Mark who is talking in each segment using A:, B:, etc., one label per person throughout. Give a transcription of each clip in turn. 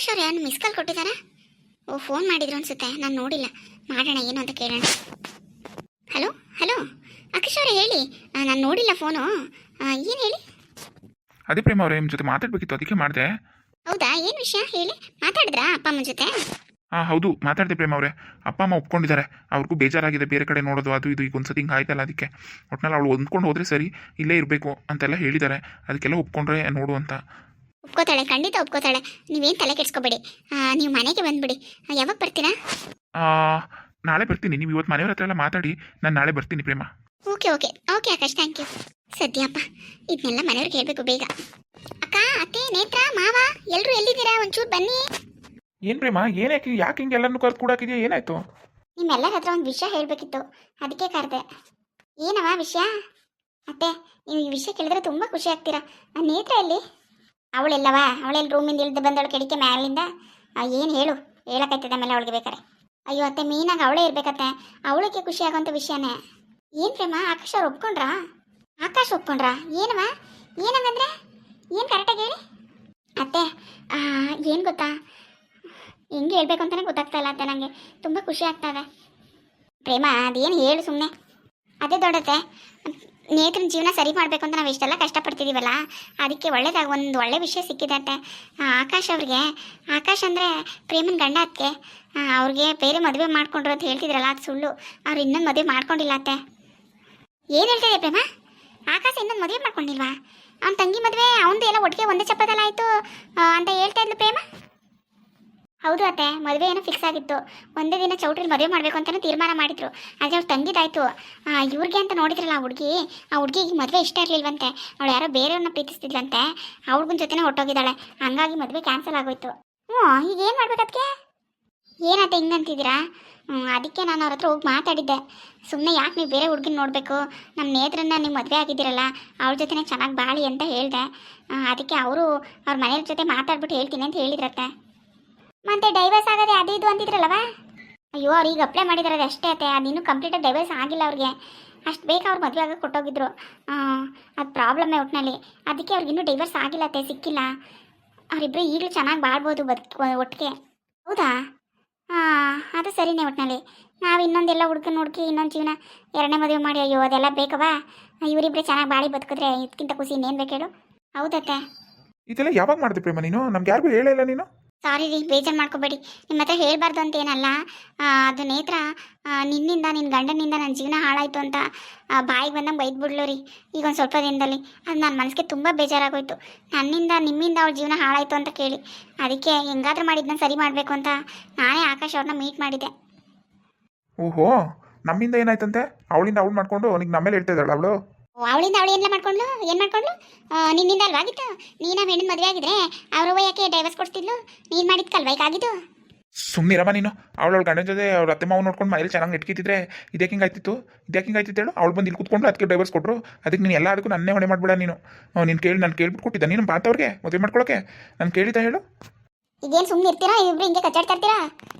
A: ಆಕಾಶ್ ಅವ್ರು ಯಾರು miss call ಕೊಟ್ಟಿದ್ದಾರಾ? ಓ, phone ಮಾಡಿದ್ರು ಅನ್ಸುತ್ತೆ, ನಾನು ನೋಡಿಲ್ಲ. ಮಾಡೋಣ, ಏನು ಅಂತ ಕೇಳೋಣ. ಹಲೋ ಹಲೋ, ಆಕಾಶ್ ಅವರೇ ಹೇಳಿ. ನಾನು ನೋಡಿಲ್ಲ ಫೋನು. ಏನು ಹೇಳಿ?
B: ಅದೇ ಪ್ರೇಮ ಅವರೇ, ನಿಮ್ಮ ಜೊತೆ ಮಾತಾಡಬೇಕಿತ್ತು, ಅದಕ್ಕೆ ಮಾಡಿದೆ.
A: ಹೌದಾ, ಏನು ವಿಷಯ ಹೇಳಿ? ಮಾತಾಡಿದ್ರಾ ಅಪ್ಪ ಅಮ್ಮನ ಜೊತೆ?
B: ಹಾಂ ಹೌದು, ಮಾತಾಡಿದೆ ಪ್ರೇಮ ಅವರೇ. ಅಪ್ಪ ಅಮ್ಮ ಒಪ್ಕೊಂಡಿದ್ದಾರೆ. ಅವ್ರಿಗೂ ಬೇಜಾರಾಗಿದೆ ಬೇರೆ ಕಡೆ ನೋಡೋದು, ಅದು ಇದು. ಈಗ ಒಂದ್ಸತಿ ಹಿಂಗೆ ಆಯ್ತಲ್ಲ, ಅದಕ್ಕೆ ಒಟ್ನಲ್ಲಿ ಅವಳು ಹೊಂದ್ಕೊಂಡು ಹೋದರೆ ಸರಿ, ಇಲ್ಲೇ ಇರಬೇಕು ಅಂತೆಲ್ಲ ಹೇಳಿದ್ದಾರೆ. ಅದಕ್ಕೆಲ್ಲ ಒಪ್ಕೊಂಡ್ರೆ ನೋಡು ಅಂತ.
A: ಒಪ್ಕೋತಾಳೆ, ಖಂಡಿತ ಒಪ್ಕೋತಾಳೆ. ನೀವೇನು ತಲೆ ಕೆಡಿಸ್ಕೋಬೇಡಿ. ನೀವು ಮನೆಗೆ ಬಂದುಬಿಡಿ. ಯಾವಾಗ ಬರ್ತೀರಾ?
B: ನಾಳೆ ಬರ್ತೀನಿ. ನೀವು ಇವತ್ತು ಮನೆಯವ್ರ ಹತ್ರ ಎಲ್ಲ ಮಾತಾಡಿ, ನಾನು ನಾಳೆ ಬರ್ತೀನಿ Prema.
A: Okay okay okay Akash, thank you. ಸದ್ಯಪ್ಪ ಇದನ್ನೆಲ್ಲ ಮನೆಯವ್ರಿಗೆ ಹೇಳಬೇಕು ಬೇಗ. ಅಕ್ಕ, ಅತ್ತೆ, ನೇತ್ರ, ಮಾವ ಎಲ್ಲರೂ ಎಲ್ಲಿದ್ದೀರಾ? ಒಂಚೂರು ಬನ್ನಿ.
B: ಏನು ಪ್ರೇಮ, ಏನಾಯ್ತು? ಯಾಕೆ ಹಿಂಗೆ ಎಲ್ಲರನ್ನೂ ಕರೆದು ಕೂಡಾಕಿದೆಯಾ? ಏನಾಯ್ತು?
A: ನಿಮ್ಮೆಲ್ಲರ ಹತ್ರ ಒಂದು ವಿಷಯ ಹೇಳಬೇಕಿತ್ತು, ಅದಕ್ಕೆ ಕರೆದೆ. ಏನವ ವಿಷಯ? ಅತ್ತೆ, ನೀವು ಈ ವಿಷಯ ಕೇಳಿದ್ರೆ ತುಂಬ ಖುಷಿ ಆಗ್ತೀರಾ. ನೇತ್ರ ಎಲ್ಲಿ? ಅವಳೆಲ್ಲವ? ಅವಳೆಲ್ಲಿ ರೂಮಿಂದ ಇಳಿದು ಬಂದವಳು ಕೆಡಿಕೆ ಮ್ಯಾಲಿಂದ. ಏನು ಹೇಳು, ಹೇಳಕ್ಕಾಯ್ತದೆ ಆಮೇಲೆ ಅವಳಿಗೆ ಬೇಕಾರೆ. ಅಯ್ಯೋ ಅತ್ತೆ, ಮೀನಾಗ ಅವಳೇ ಇರ್ಬೇಕತ್ತೆ. ಅವಳಿಗೆ ಖುಷಿ ಆಗೋಂಥ ವಿಷಯನೇ. ಏನು ಪ್ರೇಮ, ಆಕಾಶ್ ಅವ್ರು ಒಪ್ಕೊಂಡ್ರಾ? ಆಕಾಶ್ ಒಪ್ಕೊಂಡ್ರಾ? ಏನವ? ಏನಂಗಂದ್ರೆ ಏನು ಕರೆಕ್ಟಾಗಿ ಹೇಳಿ. ಅತ್ತೆ, ಏನು ಗೊತ್ತಾ, ಹೆಂಗೆ ಹೇಳ್ಬೇಕು ಅಂತಲೇ ಗೊತ್ತಾಗ್ತಾ ಇಲ್ಲ ಅತ್ತೆ. ನನಗೆ ತುಂಬ ಖುಷಿ ಆಗ್ತಾಯಿದೆ. ಪ್ರೇಮ, ಅದೇನು ಹೇಳು ಸುಮ್ಮನೆ. ಅದೇ ದೊಡ್ಡತ್ತೆ, ನೇತ್ರನ ಜೀವನ ಸರಿ ಮಾಡಬೇಕು ಅಂತ ನಾವು ಇಷ್ಟೆಲ್ಲ ಕಷ್ಟಪಡ್ತಿದ್ದೀವಲ್ಲ, ಅದಕ್ಕೆ ಒಂದು ಒಳ್ಳೆ ವಿಷಯ ಸಿಕ್ಕಿದೆ ಅತ್ತೆ. ಆಕಾಶ್ ಅವ್ರಿಗೆ, ಆಕಾಶ್ ಅಂದರೆ ಪ್ರೇಮನ ಗಂಡ ಅದಕ್ಕೆ, ಅವ್ರಿಗೆ ಬೇರೆ ಮದುವೆ ಮಾಡ್ಕೊಂಡ್ರು ಅಂತ ಹೇಳ್ತಿದ್ರಲ್ಲ, ಅದು ಸುಳ್ಳು. ಅವ್ರು ಇನ್ನೊಂದು ಮದುವೆ ಮಾಡ್ಕೊಂಡಿಲ್ಲ ಅತ್ತೆ. ಏನು ಹೇಳ್ತಿದೆ ಪ್ರೇಮ? ಆಕಾಶ ಇನ್ನೊಂದು ಮದುವೆ ಮಾಡ್ಕೊಂಡಿಲ್ವಾ? ಅವ್ನ ತಂಗಿ ಮದುವೆ ಅವನದು ಎಲ್ಲ ಒಟ್ಟಿಗೆ ಒಂದೇ ಚಪ್ಪದಲ್ಲಿ ಆಯಿತು ಅಂತ ಹೇಳ್ತಾ ಇದ್ಲು ಪ್ರೇಮ. ಹೌದು ಅತ್ತೆ, ಮದುವೆ ಏನೋ ಫಿಕ್ಸ್ ಆಗಿತ್ತು. ಒಂದೇ ದಿನ ಚೌಟ್ರಿಲಿ ಮದುವೆ ಮಾಡಬೇಕು ಅಂತಲೂ ತೀರ್ಮಾನ ಮಾಡಿದ್ರು. ಆದರೆ ಅವ್ರು ತಂಗಿದಾಯಿತು. ಇವ್ರಿಗೆ ಅಂತ ನೋಡಿದ್ರಲ್ಲ ಆ ಹುಡುಗಿಗೆ ಮದುವೆ ಇಷ್ಟ ಇರಲಿಲ್ವಂತೆ. ಅವಳು ಯಾರೋ ಬೇರೆಯವ್ರನ್ನ ಪ್ರೀತಿಸ್ತಿದ್ಲಂತೆ. ಅವ್ರಿಗೂ ಜೊತೆನೇ ಹೊಟ್ಟೋಗಿದ್ದಾಳೆ. ಹಂಗಾಗಿ ಮದುವೆ ಕ್ಯಾನ್ಸಲ್ ಆಗೋಯ್ತು. ಈಗ ಏನು ಮಾಡ್ಬೇಕು ಅದಕ್ಕೆ? ಏನತ್ತೆ ಹಿಂಗಂತಿದ್ದೀರಾ? ಅದಕ್ಕೆ ನಾನು ಅವ್ರ ಹತ್ರ ಹೋಗಿ ಮಾತಾಡಿದ್ದೆ. ಸುಮ್ಮನೆ ಯಾಕೆ ನೀವು ಬೇರೆ ಹುಡುಗಿನ ನೋಡಬೇಕು, ನಮ್ಮ ನೇತ್ರನ್ನ ನೀವು ಮದುವೆ ಆಗಿದ್ದೀರಲ್ಲ, ಅವ್ರ ಜೊತೆನೇ ಚೆನ್ನಾಗಿ ಬಾಳಿ ಅಂತ ಹೇಳಿದೆ. ಅದಕ್ಕೆ ಅವರು ಅವ್ರ ಮನೆಯವ್ರ ಜೊತೆ ಮಾತಾಡ್ಬಿಟ್ಟು ಹೇಳ್ತೀನಿ ಅಂತ ಹೇಳಿದ್ರತ್ತೆ. ಮತ್ತೆ ಡೈವರ್ಸ್ ಆಗೋದೆ ಅದು ಇದು ಅಂತಿದ್ರಲ್ಲವ? ಅಯ್ಯೋ, ಅವ್ರು ಈಗ ಅಪ್ಲೈ ಮಾಡಿದಾರೆ ಅಷ್ಟೇ ಅತ್ತೆ. ಅದಿನ್ನೂ ಕಂಪ್ಲೀಟಾಗಿ ಡೈವರ್ಸ್ ಆಗಿಲ್ಲ ಅವ್ರಿಗೆ. ಅಷ್ಟು ಬೇಗ ಅವ್ರು ಮದುವೆ ಆಗೋಕೆ ಕೊಟ್ಟೋಗಿದ್ರು. ಅದು ಪ್ರಾಬ್ಲಮ್ಮೇ ಒಟ್ಟಿನಲ್ಲಿ. ಅದಕ್ಕೆ ಅವ್ರಿಗಿನ್ನೂ ಡೈವರ್ಸ್ ಆಗಿಲ್ಲ ಅತ್ತೆ, ಸಿಕ್ಕಿಲ್ಲ. ಅವರಿಬ್ಬರು ಈಗಲೂ ಚೆನ್ನಾಗಿ ಬಾಳ್ಬೋದು ಒಟ್ಟಿಗೆ. ಹೌದಾ? ಅದು ಸರಿನೇ. ಒಟ್ಟಿನಲ್ಲಿ ನಾವು ಇನ್ನೊಂದೆಲ್ಲ ಹುಡುಕಿ ಇನ್ನೊಂದು ಜೀವನ ಎರಡನೇ ಮದುವೆ ಮಾಡಿ, ಅಯ್ಯೋ ಅದೆಲ್ಲ ಬೇಕವಾ? ಇವರಿಬ್ಬರೇ ಚೆನ್ನಾಗಿ ಬಾಳಿ ಬದುಕಿದ್ರೆ ಇದಕ್ಕಿಂತ ಖುಷಿ ಇನ್ನೇನು ಬೇಕು ಹೇಳು? ಹೌದತ್ತೆ.
B: ಇದೆಲ್ಲ ಯಾವಾಗ ಮಾಡಿದೆ ಪ್ರೇಮ ನೀನು? ನಮ್ಗೆ ಯಾರಿಗೂ ಹೇಳಿಲ್ಲ ನೀನು.
A: ಸಾರಿ ರೀ, ಬೇಜಾರು ಮಾಡ್ಕೋಬೇಡಿ. ನಿಮ್ಮ ಹತ್ರ ಹೇಳಬಾರ್ದು ಅಂತೇನಲ್ಲ. ಅದು ನೇತ್ರ ನಿನ್ನಿಂದ, ನಿನ್ನ ಗಂಡನಿಂದ ನನ್ನ ಜೀವನ ಹಾಳಾಯಿತು ಅಂತ ಬಾಯಿಗೆ ಬಂದಂಗೆ ಬೈದ್ಬಿಡ್ಲು ರೀ ಈಗ ಒಂದು ಸ್ವಲ್ಪ ದಿನದಲ್ಲಿ. ಅದು ನನ್ನ ಮನಸ್ಸಿಗೆ ತುಂಬ ಬೇಜಾರಾಗೋಯ್ತು. ನಿಮ್ಮಿಂದ ಅವಳ ಜೀವನ ಹಾಳಾಯಿತು ಅಂತ ಕೇಳಿ. ಅದಕ್ಕೆ ಹೆಂಗಾದ್ರೂ ಮಾಡಿದ್ನ ಸರಿ ಮಾಡಬೇಕು ಅಂತ ನಾನೇ ಆಕಾಶ್ ಅವ್ರನ್ನ ಮೀಟ್ ಮಾಡಿದ್ದೆ.
B: ಓಹೋ, ನಮ್ಮಿಂದ ಏನಾಯ್ತಂತೆ? ಅವಳಿಂದ ಅವಳು ಮಾಡ್ಕೊಂಡು ಅವನಿಗೆ ನಮ್ಮೇಲೆ ಹೇಳ್ತಾ ಇದ್ದಾಳೆ ಅವಳು.
A: ಅವಳಿಂದ ಅವಳು ಏನು ಮಾಡ್ಕೊಂಡ್ಲು? ನಿನ್ನಿಂದ ಅಲ್ವಾಗಿತ್ತು. ನೀನು ಹೆಣ್ಣಿನ ಮದುವೆ ಆಗಿದ್ರೆ ಅವರು ಯಾಕೆ ಡೈವರ್ಸ್ ಕೊಡ್ತಿದ್ಲು? ನೀನು ಮಾಡಿದ ಕಲ್ವೈಕಾಗಿದ್ದು.
B: ಸುಮ್ಮನಿರಮ್ಮ ನೀನು. ಅವಳ ಗಂಡನ ಜೊತೆ ಅವ್ರ ಅತ್ತೆ ಮಾವು ನೋಡ್ಕೊಂಡು ಮನೇಲಿ ಚೆನ್ನಾಗಿ ಇಟ್ಕಿತ್ತಿದ್ರೆ ಇದ್ಯಾಕೆ ಹಿಂಗಾಯ್ತಿತ್ತು ಹೇಳು? ಅವಳು ಬಂದು ಇಲ್ಲಿ ಕೂತ್ಕೊಂಡು ಅದಕ್ಕೆ ಡೈವರ್ಸ್ ಕೊಟ್ಟರು. ಅದಕ್ಕೆ ನೀನು ಎಲ್ಲದಕ್ಕೂ ನನ್ನೇ ಹೊಣೆ ಮಾಡ್ಬೇಡ ನೀನು. ನಾನು ಕೇಳ್ಬಿಟ್ಟು ಕೊಟ್ಟಿದ್ದ ನೀನು ಮಾತವ್ರಿಗೆ ಮದುವೆ ಮಾಡ್ಕೊಳಕ್ಕೆ? ನಾನು ಕೇಳಿದ್ದ ಹೇಳು.
A: ಈಗೇನು ಸುಮ್ಮನೆ ಇರ್ತೀರಾ? ಇಬ್ರು ಹಿಂಗೆ ಕಚ್ಚಾಡ್ತಾ ಇರ್ತೀರಾ?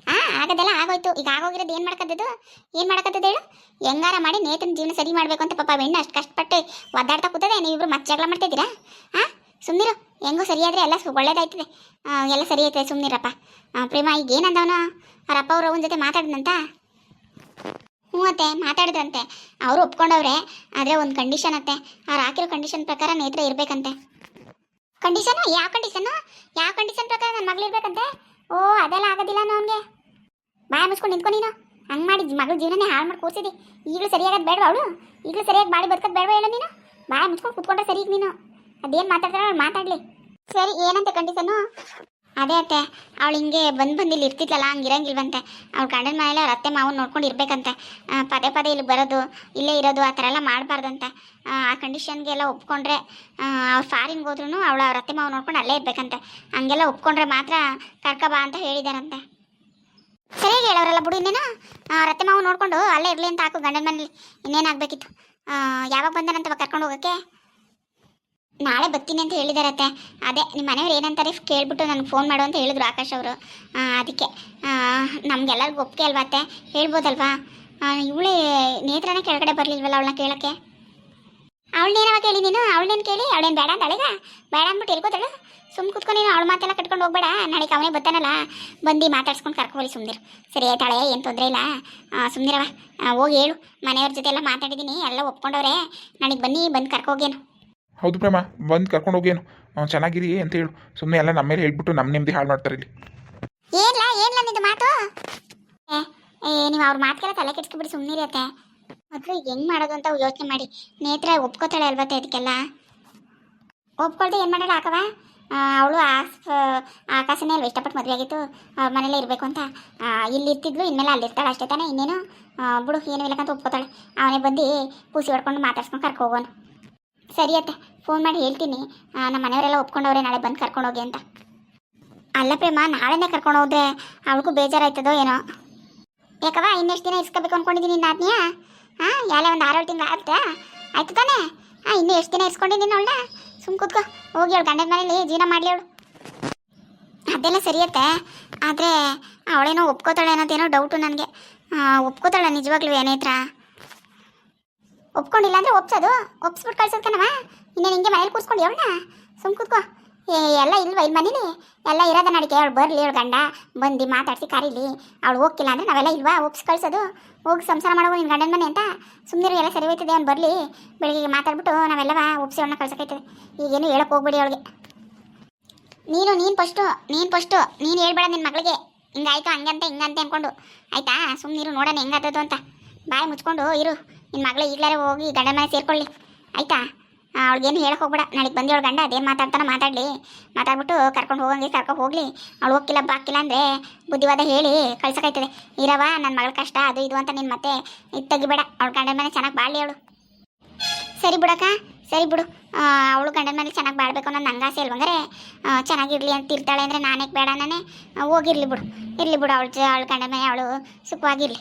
A: ಆಗೋದೆಲ್ಲ ಆಗೋಯ್ತು. ಈಗ ಆಗೋಗಿರೋದು ಏನು ಮಾಡಕತ್ತದು ಹೇಳು? ಹೆಂಗಾರ ಮಾಡಿ ನೇತ್ರನ ಜೀವನ ಸರಿ ಮಾಡಬೇಕು ಅಂತ ಪಾಪ ಹೆಣ್ಣು ಅಷ್ಟು ಕಷ್ಟಪಟ್ಟು ಒದ್ದಾಡ್ತಾ ಕೂತದೆ. ನೀವಿಬ್ರು ಮತ್ತೆ ಜಗಳ ಮಾಡ್ತಿದ್ದೀರಾ? ಸುಮ್ಮನಿರು. ಹೆಂಗೋ ಸರಿಯಾದರೆ ಎಲ್ಲ ಒಳ್ಳೇದಾಯ್ತದೆ. ಎಲ್ಲ ಸರಿ ಆಯ್ತದೆ, ಸುಮ್ಮನಿರಪ್ಪ. ಪ್ರೇಮ ಈಗ ಏನಂದವನು? ಅವ್ರ ಅಪ್ಪ ಅವ್ರ ಅವನ ಜೊತೆ ಮಾತಾಡಿದಂತ? ಹ್ಞೂ ಅತ್ತೆ, ಮಾತಾಡಿದ್ರಂತೆ. ಅವರು ಒಪ್ಕೊಂಡವ್ರೆ. ಆದರೆ ಒಂದು ಕಂಡೀಷನ್ ಅತ್ತೆ. ಅವ್ರು ಹಾಕಿರೋ ಕಂಡೀಷನ್ ಪ್ರಕಾರ ನೇತ್ರ ಇರಬೇಕಂತೆ. ಕಂಡೀಷನು? ಯಾವ ಕಂಡೀಷನ್ ಪ್ರಕಾರ ನನ್ನ ಮಗಳು ಇರ್ಬೇಕಂತೆ? ಓ, ಅದೆಲ್ಲ ಆಗೋದಿಲ್ಲ ಅವನಿಗೆ. ಬಾಯ ಮುಚ್ಕೊಂಡು ನಿಂತ್ಕೊ ನೀನು. ಹಂಗೆ ಮಾಡಿ ಮಗಳು ಜೀವನನೇ ಹಾಳು ಮಾಡಿ ಕೂರ್ಸಿದಿ. ಈಗಲೂ ಸರಿಯಾಗೋದು ಬೇಡವಾ? ಅವಳು ಈಗಲೂ ಸರಿಯಾಗಿ ಬಾಡಿ ಬದುಕೋದು ಬೇಡವಾ ಹೇಳು ನೀನು? ಬಾಯ ಮುಚ್ಕೊಂಡು ಕೂತ್ಕೊಂಡ್ರೆ ಸರಿ. ಈಗ ನೀನು ಅದೇನು ಮಾತಾಡ್ತಾರ ಅವ್ಳು ಮಾತಾಡಲಿ. ಸರಿ, ಏನಂತೆ ಕಂಡೀಷನು? ಅದೇ ಅತ್ತೆ, ಅವಳು ಹಿಂಗೆ ಬಂದು ಇಲ್ಲಿ ಇರ್ತಿದ್ಲಲ್ಲ, ಹಂಗೆ ಇರಂಗಿಲ್ವಂತೆ. ಅವ್ಳು ಗಂಡನ ಮನೇಲಿ ಅವ್ರ ಅತ್ತೆ ಮಾವನ್ನ ನೋಡ್ಕೊಂಡು ಇರಬೇಕಂತೆ. ಪದೇ ಇಲ್ಲಿ ಬರೋದು, ಇಲ್ಲೇ ಇರೋದು, ಆ ಥರ ಎಲ್ಲ ಮಾಡಬಾರ್ದಂತೆ. ಆ ಕಂಡೀಷನ್ಗೆಲ್ಲ ಒಪ್ಕೊಂಡ್ರೆ ಅವ್ರು ಫಾರಿನ್ಗೆ ಹೋದ್ರೂ ಅವ್ರ ಅತ್ತೆ ಮಾವು ನೋಡ್ಕೊಂಡು ಅಲ್ಲೇ ಇರಬೇಕಂತೆ. ಹಂಗೆಲ್ಲ ಒಪ್ಕೊಂಡ್ರೆ ಮಾತ್ರ ಕರ್ಕಬಾ ಅಂತ ಹೇಳಿದಾರಂತೆ. ಸರಿಯಾಗಿ ಹೇಳೋರಲ್ಲ ಬಿಡು. ಇನ್ನೇನು ಅವ್ರ ಅತ್ತೆ ಮಾವು ನೋಡಿಕೊಂಡು ಅಲ್ಲೇ ಇರಲಿ ಅಂತ ಹಾಕು ಗಂಡನ ಮನೇಲಿ. ಇನ್ನೇನಾಗಬೇಕಿತ್ತು? ಯಾವಾಗ ಬಂದನಂತವ ಕರ್ಕೊಂಡು ಹೋಗೋಕ್ಕೆ? ನಾಳೆ ಬರ್ತೀನಿ ಅಂತ ಹೇಳಿದಾರತ್ತೆ. ಅದೇ ನಿಮ್ಮ ಮನೆಯವ್ರು ಏನಂತಾರೆ ಕೇಳ್ಬಿಟ್ಟು ನನಗೆ ಫೋನ್ ಮಾಡು ಅಂತ ಹೇಳಿದ್ರು ಆಕಾಶ್ ಅವರು. ಅದಕ್ಕೆ ನಮಗೆಲ್ಲರಿಗೂ ಒಪ್ಪಿಗೆ ಅಲ್ವಾ ಅತ್ತೆ? ಹೇಳ್ಬೋದಲ್ವಾ? ಇವಳೇ ನೇತ್ರನೇ ಕೆಳಗಡೆ ಬರಲಿಲ್ವಲ್ಲ ಅವಳನ್ನ ಕೇಳೋಕ್ಕೆ. ಅವಳನ್ನೇನವ ಕೇಳಿ ನೀನು? ಅವಳನ್ನೇನು ಕೇಳಿ? ಅವಳೇನು ಬೇಡ ಅಂತ ಅಳಿಗ ಬೇಡ ಅಂದ್ಬಿಟ್ಟು ಹೇಳ್ಕೋತಾಳು. ಸುಮ್ ಕೂತ್ಕೊಂಡು ನೀನು ಅವಳ ಮಾತೆಲ್ಲ ಕಟ್ಕೊಂಡು ಹೋಗ್ಬೇಡ. ನಾಳೆಗೆ ಅವನೇ ಬರ್ತಾನಲ್ಲ, ಬಂದು ಮಾತಾಡ್ಸ್ಕೊಂಡು ಕರ್ಕೋಲಿ ಸುಮ್ಮನಿರು. ಸರಿ ಆಯ್ತಾಳೆ, ಏನು ತೊಂದರೆ ಇಲ್ಲ. ಸುಮ್ಮನಿರವ, ಹೋಗಿ ಹೇಳು ಮನೆಯವ್ರ ಜೊತೆ ಎಲ್ಲ ಮಾತಾಡಿದ್ದೀನಿ, ಎಲ್ಲ ಒಪ್ಕೊಂಡವ್ರೆ. ನಾಳೆಗೆ ಬನ್ನಿ, ಬಂದು ಕರ್ಕೋಗೇನು.
B: ಹೌದು ಪ್ರೇಮ, ಬಂದು ಕರ್ಕೊಂಡು ಹೋಗೇನು ಚೆನ್ನಾಗಿರಿ ಅಂತ ಹೇಳು. ಸುಮ್ಮನೆ ಎಲ್ಲ ನಮ್ಮ ಮೇಲೆ ಹೇಳ್ಬಿಟ್ಟು ನಮ್ಮ ನೆಮ್ಮದಿ ಹಾಳು ಮಾಡ್ತಾರೆ ಇಲ್ಲಿ.
A: ಏನ್ಲ ನಿಂದು ಮಾತು? ನೀವು ಅವ್ರ ಮಾತುಗೆಲ್ಲ ತಲೆ ಕೆಡ್ಸ್ಕೊಬಿಡಿ, ಸುಮ್ಮನಿರಿ ಅತ್ತೆ. ಮೊದಲು ಈಗ ಹೆಂಗೆ ಮಾಡೋದು ಅಂತ ಯೋಚನೆ ಮಾಡಿ. ನೇತ್ರ ಒಪ್ಕೋತಾಳೆ ಅಲ್ವತ್ತೆ ಇದಕ್ಕೆಲ್ಲ? ಒಪ್ಕೊಳ್ದೆ ಏನು ಮಾಡೋಣ ಹಾಕವ? ಅವಳು ಆಕಾಶನೇ ಅಲ್ವ ಇಷ್ಟಪಟ್ಟು ಮದುವೆ ಆಗಿತ್ತು, ಅವ್ರ ಮನೇಲೇ ಇರಬೇಕು ಅಂತ. ಇಲ್ಲಿ ಇರ್ತಿದ್ಲು, ಇನ್ಮೇಲೆ ಅಲ್ಲಿರ್ತಾಳೆ ಅಷ್ಟೇ ತಾನೇ, ಇನ್ನೇನು ಬಿಡು, ಏನೂ ಇಲ್ಲಕ್ಕಂತ ಒಪ್ಕೋತಾಳೆ. ಅವನೇ ಬಂದು ಪೂಸಿ ಹೊಡ್ಕೊಂಡು ಮಾತಾಡ್ಸ್ಕೊಂಡು ಕರ್ಕೊ ಹೋಗೋನು. ಸರಿ ಅತ್ತೆ, ಫೋನ್ ಮಾಡಿ ಹೇಳ್ತೀನಿ. ನಮ್ಮ ಮನೆಯವರೆಲ್ಲ ಒಪ್ಕೊಂಡವ್ರೆ, ನಾಳೆ ಬಂದು ಕರ್ಕೊಂಡೋಗಿ ಅಂತ. ಅಲ್ಲ ಪ್ರೇಮ, ನಾಳೆನೇ ಕರ್ಕೊಂಡು ಹೋದ್ರೆ ಅವಳಿಗೂ ಬೇಜಾರಾಯ್ತದೋ ಏನೋ. ಯಾಕವ, ಇನ್ನೆಷ್ಟು ದಿನ ಇಸ್ಕೋಬೇಕು ಅಂದ್ಕೊಂಡಿದ್ದೀನಿ ನಿನ್ನ ಆದ್ನಿಯಾ? ಯಾಳೆ ಒಂದು 6-7 ತಿಂಗಳು ಆಗುತ್ತೆ, ಆಯ್ತು ತಾನೇ? ಇನ್ನೂ ಎಷ್ಟು ದಿನ ಇಸ್ಕೊಂಡಿದ್ದೀನಿ ಅವಳನ್ನ? ಸುಮ್ಮ ಕೂತ್ಕೋ, ಹೋಗಿ ಅವಳು ಗಂಡನ ಮನೇಲಿ ಜೀವನ ಮಾಡಲಿ ಅವಳು. ಅದೆಲ್ಲ ಸರಿಯತ್ತೆ, ಆದರೆ ಅವಳೇನೋ ಒಪ್ಕೋತಾಳೆ ಅನ್ನೋದೇನೋ ಡೌಟು ನನಗೆ. ಒಪ್ಕೋತಾಳೆ ನಿಜವಾಗ್ಲೂ ಏನೇತ್ರ? ಒಪ್ಕೊಂಡಿಲ್ಲ ಅಂದರೆ ಒಪ್ಸೋದು, ಒಪ್ಸ್ಬಿಟ್ಟು ಕಳ್ಸೋದು ಕಣವ. ಇನ್ನೇನು ಹಿಂಗೆ ಮನೇಲಿ ಕೂರ್ಸ್ಕೊಂಡು ಅವಳನ್ನ? ಸುಮ್ಮ ಕೂತ್ಕೋ. ಎಲ್ಲ ಇಲ್ವ ಇಲ್ಲಿ ಮನೇಲಿ? ಎಲ್ಲ ಇರೋದ ನಡಿಕೆ, ಅವಳು ಬರಲಿ, ಅವಳು ಗಂಡ ಬಂದು ಮಾತಾಡಿಸಿ ಕರೀಲಿ. ಅವಳು ಹೋಗ್ತಿಲ್ಲ ಅಂದರೆ ನಾವೆಲ್ಲ ಇಲ್ವಾ ಒಪ್ಸಿ ಕಳ್ಸೋದು? ಹೋಗಿ ಸಂಸಾರ ಮಾಡೋದು ನಿನ್ನ ಗಂಡನ ಮನೆ ಅಂತ. ಸುಮ್ಮನೆ ಎಲ್ಲ ಸರಿ ಹೋಯ್ತದೆ, ಅವ್ನು ಬರಲಿ, ಬೆಳಿಗ್ಗೆ ಮಾತಾಡ್ಬಿಟ್ಟು ನಾವೆಲ್ಲವ ಒಪ್ಸಿ ಅವಳನ್ನ ಕಳ್ಸೋಕೈತದೆ. ಈಗೇನು ಹೇಳಕ್ಕೆ ಹೋಗ್ಬೇಡಿ ಅವಳಿಗೆ. ನೀನು ಫಸ್ಟು ನೀನು ಹೇಳ್ಬೇಡ ನಿನ್ನ ಮಗಳಿಗೆ ಹಿಂಗಾಯ್ತು ಹಂಗಂತೆ ಹಿಂಗಂತೆ ಅಂದ್ಕೊಂಡು, ಆಯಿತಾ? ಸುಮ್ಮನಿರು, ನೋಡೋಣ ಹೆಂಗಾದದು ಅಂತ. ಬಾಯಿ ಮುಚ್ಕೊಂಡು ಇರು. ನಿನ್ನ ಮಗಳು ಈಗಲೇ ಹೋಗಿ ಗಂಡನ ಮನೆ ಸೇರ್ಕೊಳ್ಳಿ, ಆಯಿತಾ? ಅವಳಿಗೇನು ಹೇಳಕ್ಕೆ ಹೋಗ್ಬೇಡ. ನಾಳೆಗೆ ಬಂದು ಅವಳು ಗಂಡ ಅದೇನು ಮಾತಾಡ್ತಾನೋ ಮಾತಾಡಲಿ, ಮಾತಾಡ್ಬಿಟ್ಟು ಕರ್ಕೊಂಡು ಹೋಗಂಗೆ ಕರ್ಕೊಂಡು ಹೋಗಲಿ. ಅವಳು ಹೋಗ್ತಿಲ್ಲ ಬಾಕಿಲ್ಲ ಅಂದರೆ ಬುದ್ಧಿವಾದ ಹೇಳಿ ಕಳ್ಸೋಕೈತದೆ. ಇರವ, ನನ್ನ ಮಗಳ ಕಷ್ಟ ಅದು ಇದು ಅಂತ ನೀನು ಮತ್ತೆ ಇದು ತೆಗಿಬೇಡ. ಅವಳು ಗಂಡನ ಮನೆ ಚೆನ್ನಾಗಿ ಬಾಳಲಿ ಅವಳು. ಸರಿ ಬಿಡಕ್ಕ, ಸರಿ ಬಿಡು. ಅವಳು ಗಂಡನ ಮನೆ ಚೆನ್ನಾಗಿ ಬಾಳ್ಬೇಕು ಅನ್ನೋದು ನಂಗೆ ಆಸೆ ಅಲ್ವಂಗಾರೆ. ಚೆನ್ನಾಗಿರ್ಲಿ ಅಂತ ಇರ್ತಾಳೆ ಅಂದರೆ ನಾನೇ ಬೇಡ, ನಾನೇ ಹೋಗಿರ್ಲಿ ಬಿಡು. ಇರಲಿ ಬಿಡು, ಅವಳು ಗಂಡನ ಮನೆ ಅವಳು ಸುಖವಾಗಿರಲಿ.